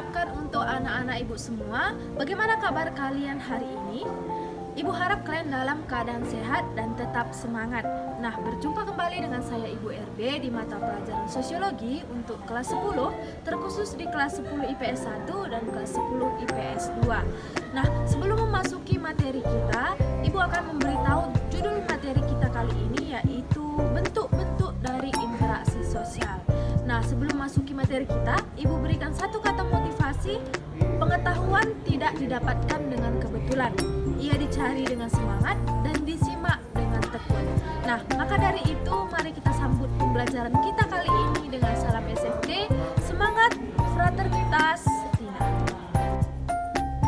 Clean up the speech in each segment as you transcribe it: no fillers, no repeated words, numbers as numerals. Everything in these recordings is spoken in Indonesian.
ucapkan untuk anak-anak ibu semua. Bagaimana kabar kalian hari ini? Ibu harap kalian dalam keadaan sehat dan tetap semangat. Nah, berjumpa kembali dengan saya Ibu RB di mata pelajaran sosiologi untuk kelas 10, terkhusus di kelas 10 IPS 1 dan kelas 10 IPS 2. Nah, sebelum memasuki materi kita, Ibu akan memberitahu judul materi kita kali ini, yaitu bentuk-bentuk dari interaksi sosial. Nah, sebelum masuki materi kita, Ibu berikan satu kata motivasi. Pengetahuan tidak didapatkan dengan kebetulan. Ia dicari dengan semangat dan disimak dengan tekun. Nah, maka dari itu mari kita sambut pembelajaran kita kali ini dengan salam SFD, semangat, fraternitas, setina.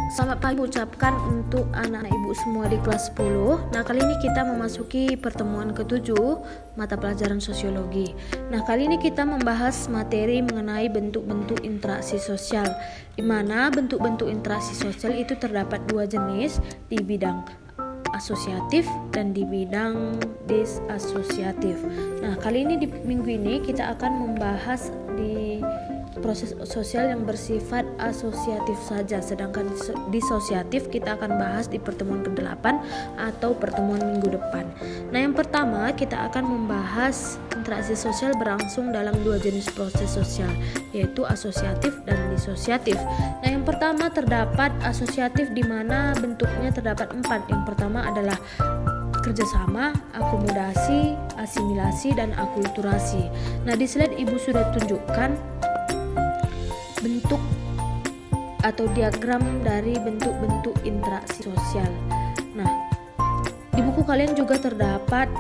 Selamat pagi ucapkan untuk anak-anak ibu semua di kelas 10. Nah, kali ini kita memasuki pertemuan ke-7 mata pelajaran sosiologi. Nah, kali ini kita membahas materi mengenai bentuk-bentuk interaksi sosial, di mana bentuk-bentuk interaksi sosial itu terdapat dua jenis, di bidang asosiatif dan di bidang disasosiatif. Nah, kali ini di minggu ini kita akan membahas di proses sosial yang bersifat asosiatif saja, sedangkan disosiatif kita akan bahas di pertemuan ke-8 atau pertemuan minggu depan. Nah, yang pertama kita akan membahas interaksi sosial berlangsung dalam dua jenis proses sosial, yaitu asosiatif dan disosiatif. Nah, yang pertama terdapat asosiatif, di mana bentuknya terdapat 4. Yang pertama adalah kerjasama, akomodasi, asimilasi, dan akulturasi. Nah, di slide ibu sudah tunjukkan bentuk atau diagram dari bentuk-bentuk interaksi sosial. Nah, di buku kalian juga terdapat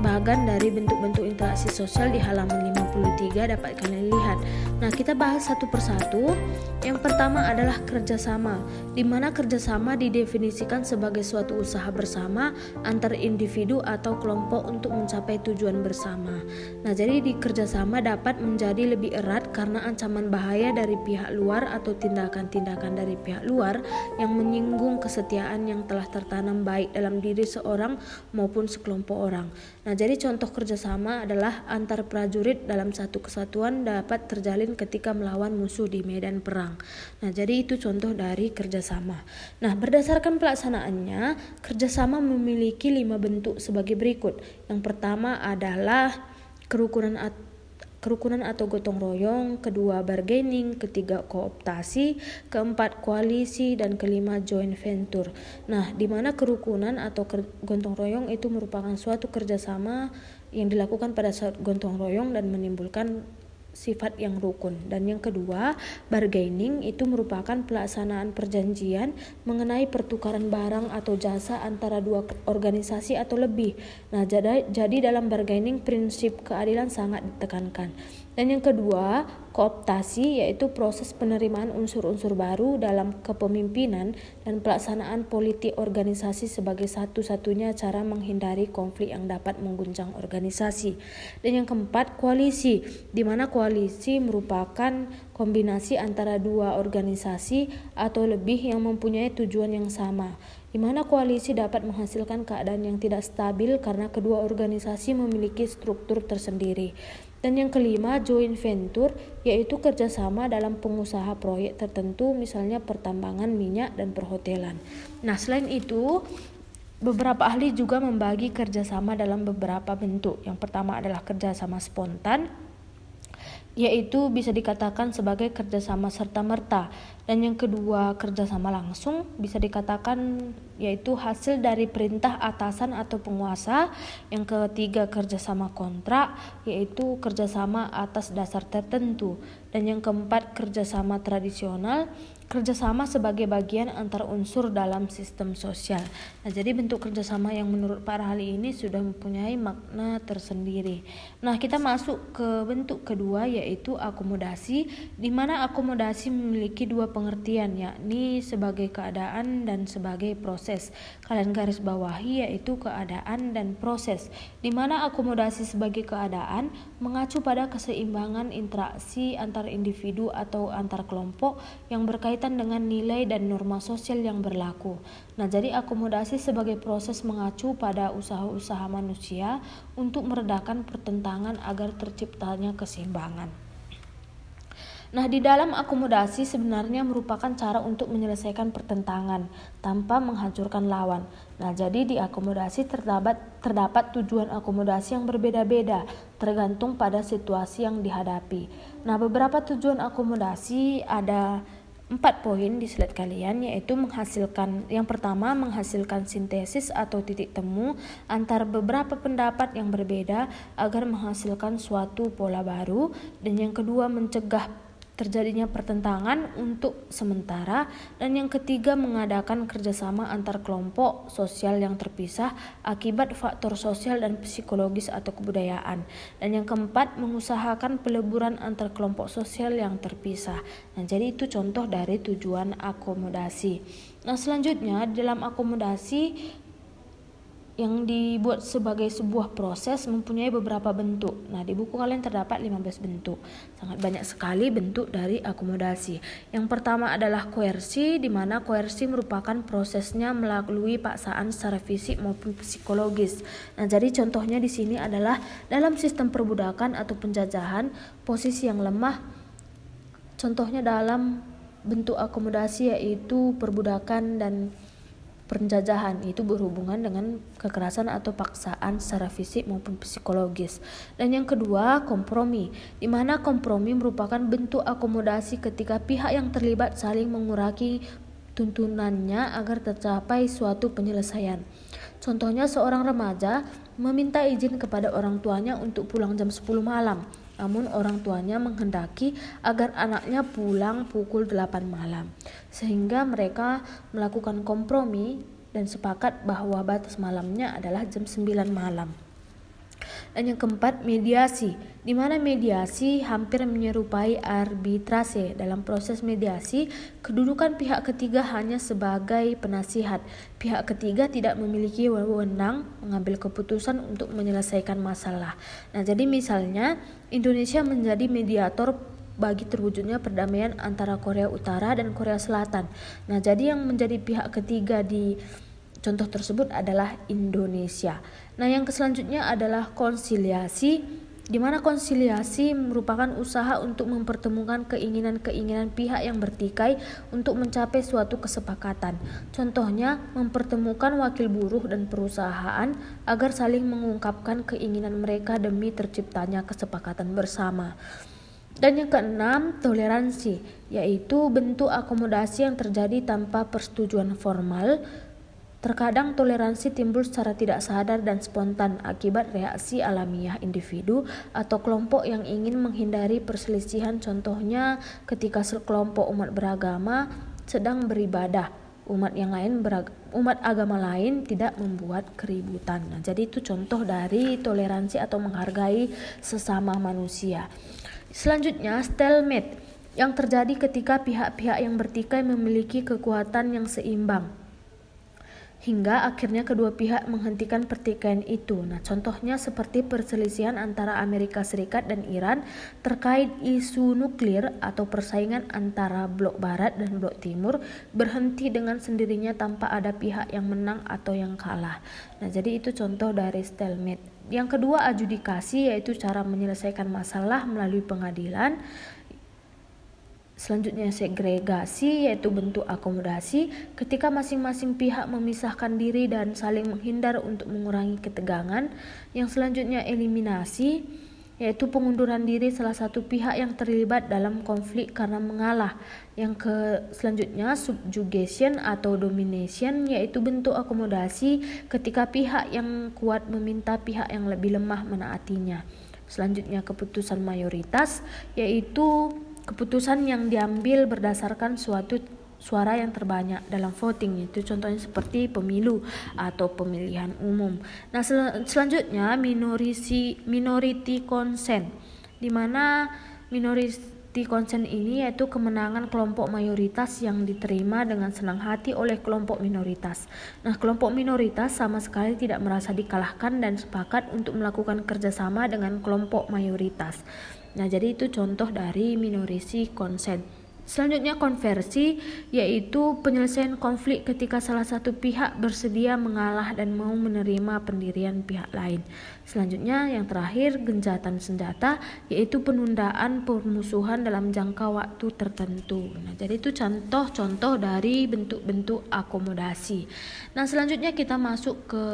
bagan dari bentuk-bentuk interaksi sosial di halaman 53, dapat kalian lihat. Nah, kita bahas satu persatu. Yang pertama adalah kerjasama, di mana kerjasama didefinisikan sebagai suatu usaha bersama antar individu atau kelompok untuk mencapai tujuan bersama. Nah, jadi di kerjasama dapat menjadi lebih erat karena ancaman bahaya dari pihak luar atau tindakan-tindakan dari pihak luar yang menyinggung kesetiaan yang telah tertanam baik dalam diri seorang maupun sekelompok orang. Nah, jadi contoh kerjasama adalah antar prajurit dalam satu kesatuan dapat terjalin ketika melawan musuh di medan perang. Nah, jadi itu contoh dari kerjasama. Nah, berdasarkan pelaksanaannya, kerjasama memiliki 5 bentuk sebagai berikut. Yang pertama adalah kerukunan atau gotong royong, kedua bargaining, ketiga kooptasi, keempat koalisi, dan kelima joint venture. Nah, di mana kerukunan atau gotong royong itu merupakan suatu kerjasama yang dilakukan pada saat gotong royong dan menimbulkan sifat yang rukun. Dan yang kedua, bargaining itu merupakan pelaksanaan perjanjian mengenai pertukaran barang atau jasa antara dua organisasi atau lebih. Nah, jadi dalam bargaining prinsip keadilan sangat ditekankan. Dan yang kedua, kooptasi, yaitu proses penerimaan unsur-unsur baru dalam kepemimpinan dan pelaksanaan politik organisasi sebagai satu-satunya cara menghindari konflik yang dapat mengguncang organisasi. Dan yang keempat, koalisi, di mana koalisi merupakan kombinasi antara dua organisasi atau lebih yang mempunyai tujuan yang sama, di mana koalisi dapat menghasilkan keadaan yang tidak stabil karena kedua organisasi memiliki struktur tersendiri. Dan yang kelima, joint venture, yaitu kerjasama dalam pengusaha proyek tertentu, misalnya pertambangan minyak dan perhotelan. Nah, selain itu, beberapa ahli juga membagi kerjasama dalam beberapa bentuk. Yang pertama adalah kerjasama spontan, yaitu bisa dikatakan sebagai kerjasama serta-merta. Dan yang kedua, kerjasama langsung, bisa dikatakan yaitu hasil dari perintah atasan atau penguasa. Yang ketiga, kerjasama kontrak, yaitu kerjasama atas dasar tertentu. Dan yang keempat, kerjasama tradisional, kerjasama sebagai bagian antar unsur dalam sistem sosial. Nah, jadi bentuk kerjasama yang menurut para ahli ini sudah mempunyai makna tersendiri. Nah, kita masuk ke bentuk kedua, yaitu akomodasi, di mana akomodasi memiliki dua pengertian, yakni sebagai keadaan dan sebagai proses. Kalian garis bawahi, yaitu keadaan dan proses, di mana akomodasi sebagai keadaan mengacu pada keseimbangan interaksi antar individu atau antar kelompok yang berkaitan dengan nilai dan norma sosial yang berlaku. Nah, jadi akomodasi sebagai proses mengacu pada usaha-usaha manusia untuk meredakan pertentangan agar terciptanya keseimbangan. Nah, di dalam akomodasi sebenarnya merupakan cara untuk menyelesaikan pertentangan tanpa menghancurkan lawan. Nah, jadi di akomodasi terdapat tujuan akomodasi yang berbeda-beda tergantung pada situasi yang dihadapi. Nah, beberapa tujuan akomodasi ada 4 poin di slide kalian, yaitu yang pertama menghasilkan sintesis atau titik temu antara beberapa pendapat yang berbeda agar menghasilkan suatu pola baru, dan yang kedua mencegah terjadinya pertentangan untuk sementara, dan yang ketiga mengadakan kerjasama antar kelompok sosial yang terpisah akibat faktor sosial dan psikologis atau kebudayaan, dan yang keempat mengusahakan peleburan antar kelompok sosial yang terpisah. Nah, jadi itu contoh dari tujuan akomodasi. Nah, selanjutnya dalam akomodasi yang dibuat sebagai sebuah proses mempunyai beberapa bentuk. Nah, di buku kalian terdapat 15 bentuk. Sangat banyak sekali bentuk dari akomodasi. Yang pertama adalah koersi, di mana koersi merupakan prosesnya melalui paksaan secara fisik maupun psikologis. Nah, jadi contohnya di sini adalah dalam sistem perbudakan atau penjajahan, posisi yang lemah. Contohnya dalam bentuk akomodasi yaitu perbudakan dan penjajahan, itu berhubungan dengan kekerasan atau paksaan secara fisik maupun psikologis. Dan yang kedua, kompromi, di mana kompromi merupakan bentuk akomodasi ketika pihak yang terlibat saling mengurangi tuntunannya agar tercapai suatu penyelesaian. Contohnya seorang remaja meminta izin kepada orang tuanya untuk pulang jam 10 malam. Namun orang tuanya menghendaki agar anaknya pulang pukul 8 malam. Sehingga mereka melakukan kompromi dan sepakat bahwa batas malamnya adalah jam 9 malam. Dan yang keempat, mediasi, di mana mediasi hampir menyerupai arbitrase. Dalam proses mediasi, kedudukan pihak ketiga hanya sebagai penasihat. Pihak ketiga tidak memiliki wewenang mengambil keputusan untuk menyelesaikan masalah. Nah, jadi misalnya Indonesia menjadi mediator bagi terwujudnya perdamaian antara Korea Utara dan Korea Selatan. Nah, jadi yang menjadi pihak ketiga di contoh tersebut adalah Indonesia. Nah, yang selanjutnya adalah konsiliasi, di mana konsiliasi merupakan usaha untuk mempertemukan keinginan-keinginan pihak yang bertikai untuk mencapai suatu kesepakatan. Contohnya, mempertemukan wakil buruh dan perusahaan agar saling mengungkapkan keinginan mereka demi terciptanya kesepakatan bersama. Dan yang keenam, toleransi, yaitu bentuk akomodasi yang terjadi tanpa persetujuan formal. Terkadang toleransi timbul secara tidak sadar dan spontan akibat reaksi alamiah individu atau kelompok yang ingin menghindari perselisihan. Contohnya ketika sekelompok umat beragama sedang beribadah, umat agama lain tidak membuat keributan. Nah, jadi itu contoh dari toleransi atau menghargai sesama manusia. Selanjutnya, stalemate, yang terjadi ketika pihak-pihak yang bertikai memiliki kekuatan yang seimbang hingga akhirnya kedua pihak menghentikan pertikaian itu. Nah, contohnya seperti perselisihan antara Amerika Serikat dan Iran terkait isu nuklir atau persaingan antara blok barat dan blok timur berhenti dengan sendirinya tanpa ada pihak yang menang atau yang kalah. Nah, jadi itu contoh dari stalemate. Yang kedua, adjudikasi, yaitu cara menyelesaikan masalah melalui pengadilan. Selanjutnya, segregasi, yaitu bentuk akomodasi ketika masing-masing pihak memisahkan diri dan saling menghindar untuk mengurangi ketegangan. Yang selanjutnya, eliminasi, yaitu pengunduran diri salah satu pihak yang terlibat dalam konflik karena mengalah. Yang selanjutnya, subjugation atau domination, yaitu bentuk akomodasi ketika pihak yang kuat meminta pihak yang lebih lemah menaatinya. Selanjutnya, keputusan mayoritas, yaitu keputusan yang diambil berdasarkan suatu suara yang terbanyak dalam voting, itu contohnya seperti pemilu atau pemilihan umum. Nah, selanjutnya minority consent, di mana minority consent ini yaitu kemenangan kelompok mayoritas yang diterima dengan senang hati oleh kelompok minoritas. Nah, kelompok minoritas sama sekali tidak merasa dikalahkan dan sepakat untuk melakukan kerjasama dengan kelompok mayoritas. Nah, jadi itu contoh dari minority consent. Selanjutnya konversi, yaitu penyelesaian konflik ketika salah satu pihak bersedia mengalah dan mau menerima pendirian pihak lain. Selanjutnya yang terakhir gencatan senjata, yaitu penundaan permusuhan dalam jangka waktu tertentu. Nah, jadi itu contoh-contoh dari bentuk-bentuk akomodasi. Nah, selanjutnya kita masuk ke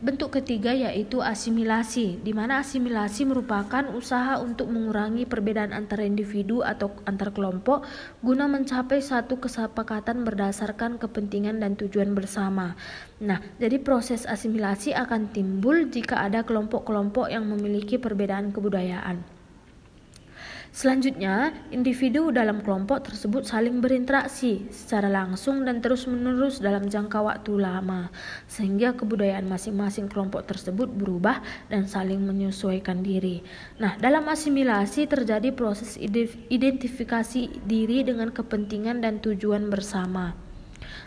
bentuk ketiga, yaitu asimilasi, di mana asimilasi merupakan usaha untuk mengurangi perbedaan antara individu atau antar kelompok guna mencapai satu kesepakatan berdasarkan kepentingan dan tujuan bersama. Nah, jadi proses asimilasi akan timbul jika ada kelompok-kelompok yang memiliki perbedaan kebudayaan. Selanjutnya, individu dalam kelompok tersebut saling berinteraksi secara langsung dan terus-menerus dalam jangka waktu lama, sehingga kebudayaan masing-masing kelompok tersebut berubah dan saling menyesuaikan diri. Nah, dalam asimilasi terjadi proses identifikasi diri dengan kepentingan dan tujuan bersama.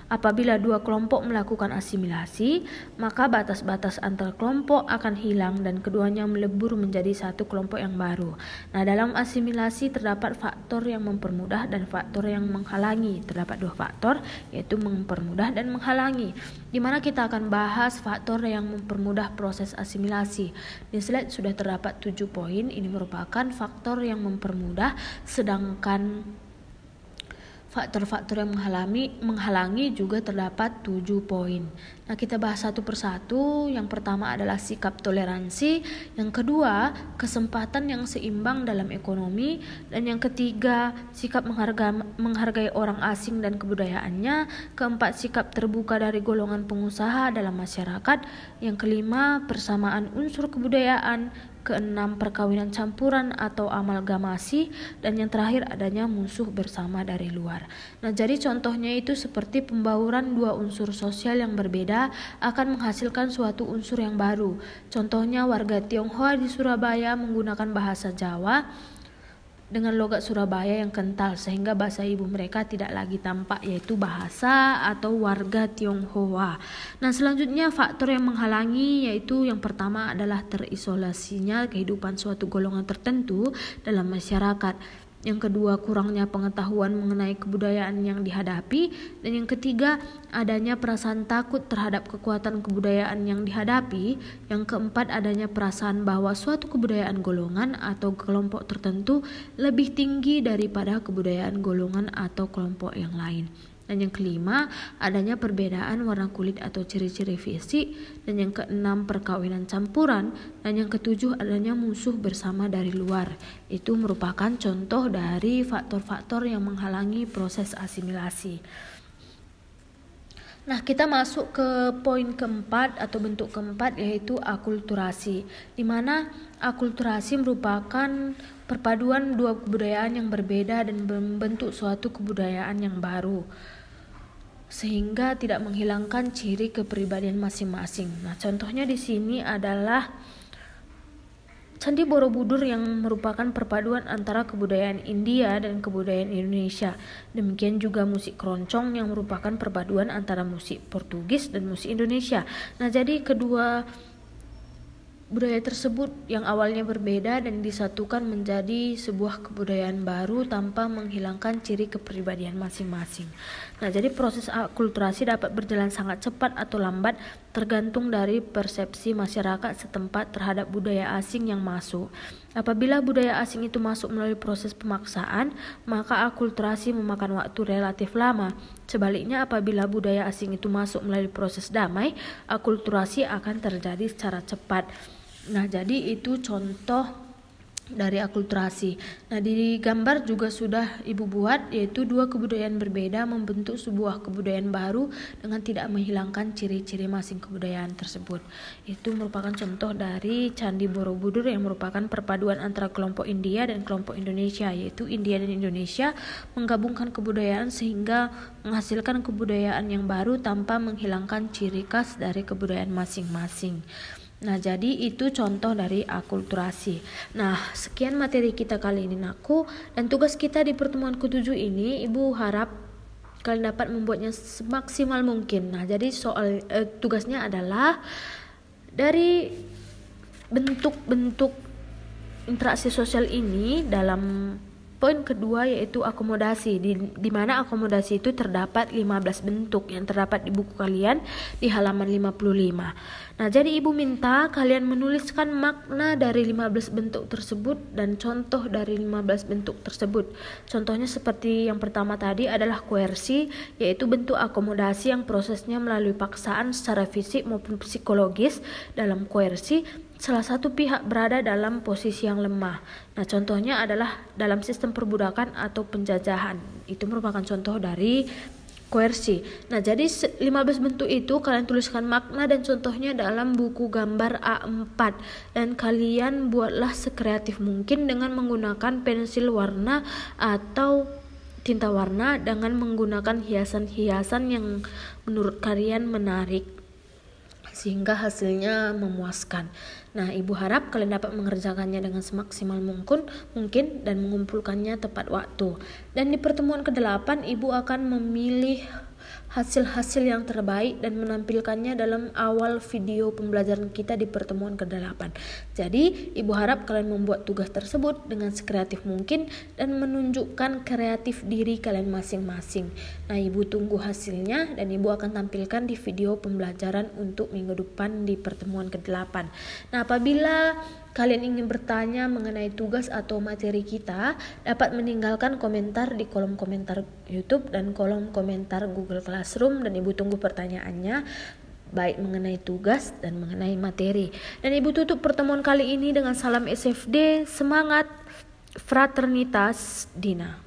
Apabila dua kelompok melakukan asimilasi, maka batas-batas antar kelompok akan hilang dan keduanya melebur menjadi satu kelompok yang baru. Nah, dalam asimilasi terdapat faktor yang mempermudah dan faktor yang menghalangi. Terdapat dua faktor, yaitu mempermudah dan menghalangi, di mana kita akan bahas faktor yang mempermudah proses asimilasi. Di slide sudah terdapat 7 poin. Ini merupakan faktor yang mempermudah, sedangkan faktor-faktor yang menghalangi juga terdapat 7 poin. Nah, kita bahas satu persatu. Yang pertama adalah sikap toleransi, yang kedua kesempatan yang seimbang dalam ekonomi, dan yang ketiga sikap menghargai orang asing dan kebudayaannya, keempat sikap terbuka dari golongan pengusaha dalam masyarakat, yang kelima persamaan unsur kebudayaan, keenam perkawinan campuran atau amalgamasi, dan yang terakhir adanya musuh bersama dari luar. Nah, jadi contohnya itu seperti pembauran dua unsur sosial yang berbeda akan menghasilkan suatu unsur yang baru. Contohnya warga Tionghoa di Surabaya menggunakan bahasa Jawa dengan logat Surabaya yang kental sehingga bahasa ibu mereka tidak lagi tampak, yaitu bahasa atau warga Tionghoa. Nah, selanjutnya faktor yang menghalangi, yaitu yang pertama adalah terisolasinya kehidupan suatu golongan tertentu dalam masyarakat. Yang kedua, kurangnya pengetahuan mengenai kebudayaan yang dihadapi, dan yang ketiga, adanya perasaan takut terhadap kekuatan kebudayaan yang dihadapi. Yang keempat, adanya perasaan bahwa suatu kebudayaan golongan atau kelompok tertentu lebih tinggi daripada kebudayaan golongan atau kelompok yang lain. Dan yang kelima, adanya perbedaan warna kulit atau ciri-ciri fisik. Dan yang keenam, perkawinan campuran. Dan yang ketujuh, adanya musuh bersama dari luar. Itu merupakan contoh dari faktor-faktor yang menghalangi proses asimilasi. Nah, kita masuk ke poin keempat atau bentuk keempat, yaitu akulturasi, di mana akulturasi merupakan perpaduan dua kebudayaan yang berbeda dan membentuk suatu kebudayaan yang baru, sehingga tidak menghilangkan ciri kepribadian masing-masing. Nah, contohnya di sini adalah Candi Borobudur yang merupakan perpaduan antara kebudayaan India dan kebudayaan Indonesia. Demikian juga musik keroncong yang merupakan perpaduan antara musik Portugis dan musik Indonesia. Nah, jadi kedua budaya tersebut yang awalnya berbeda dan disatukan menjadi sebuah kebudayaan baru tanpa menghilangkan ciri kepribadian masing-masing. Nah, jadi proses akulturasi dapat berjalan sangat cepat atau lambat tergantung dari persepsi masyarakat setempat terhadap budaya asing yang masuk. Apabila budaya asing itu masuk melalui proses pemaksaan, maka akulturasi memakan waktu relatif lama. Sebaliknya, apabila budaya asing itu masuk melalui proses damai, akulturasi akan terjadi secara cepat. Nah, jadi itu contoh dari akulturasi. Nah, di gambar juga sudah Ibu buat, yaitu dua kebudayaan berbeda membentuk sebuah kebudayaan baru dengan tidak menghilangkan ciri-ciri masing kebudayaan tersebut. Itu merupakan contoh dari Candi Borobudur yang merupakan perpaduan antara kelompok India dan kelompok Indonesia, yaitu India dan Indonesia menggabungkan kebudayaan sehingga menghasilkan kebudayaan yang baru tanpa menghilangkan ciri khas dari kebudayaan masing-masing. Nah, jadi itu contoh dari akulturasi. Nah, sekian materi kita kali ini, Naku. Dan tugas kita di pertemuan ke-7 ini, Ibu harap kalian dapat membuatnya semaksimal mungkin. Nah, jadi tugasnya adalah dari bentuk-bentuk interaksi sosial ini dalam poin kedua yaitu akomodasi, di mana akomodasi itu terdapat 15 bentuk yang terdapat di buku kalian di halaman 55. Nah, jadi Ibu minta kalian menuliskan makna dari 15 bentuk tersebut dan contoh dari 15 bentuk tersebut. Contohnya seperti yang pertama tadi adalah koersi, yaitu bentuk akomodasi yang prosesnya melalui paksaan secara fisik maupun psikologis. Dalam koersi, salah satu pihak berada dalam posisi yang lemah. Nah, contohnya adalah dalam sistem perbudakan atau penjajahan. Itu merupakan contoh dari koersi. Nah, jadi 15 bentuk itu kalian tuliskan makna dan contohnya dalam buku gambar A4 dan kalian buatlah sekreatif mungkin dengan menggunakan pensil warna atau tinta warna dengan menggunakan hiasan-hiasan yang menurut kalian menarik sehingga hasilnya memuaskan. Nah, Ibu harap kalian dapat mengerjakannya dengan semaksimal mungkin dan mengumpulkannya tepat waktu. Dan di pertemuan ke-8 Ibu akan memilih hasil-hasil yang terbaik dan menampilkannya dalam awal video pembelajaran kita di pertemuan ke-8. Jadi, Ibu harap kalian membuat tugas tersebut dengan sekreatif mungkin dan menunjukkan kreatif diri kalian masing-masing. Nah, Ibu tunggu hasilnya dan Ibu akan tampilkan di video pembelajaran untuk minggu depan di pertemuan ke-8. Nah, apabila kalian ingin bertanya mengenai tugas atau materi kita, dapat meninggalkan komentar di kolom komentar YouTube dan kolom komentar Google Classroom dan Ibu tunggu pertanyaannya baik mengenai tugas dan mengenai materi. Dan Ibu tutup pertemuan kali ini dengan salam SFD, semangat, fraternitas, Dina.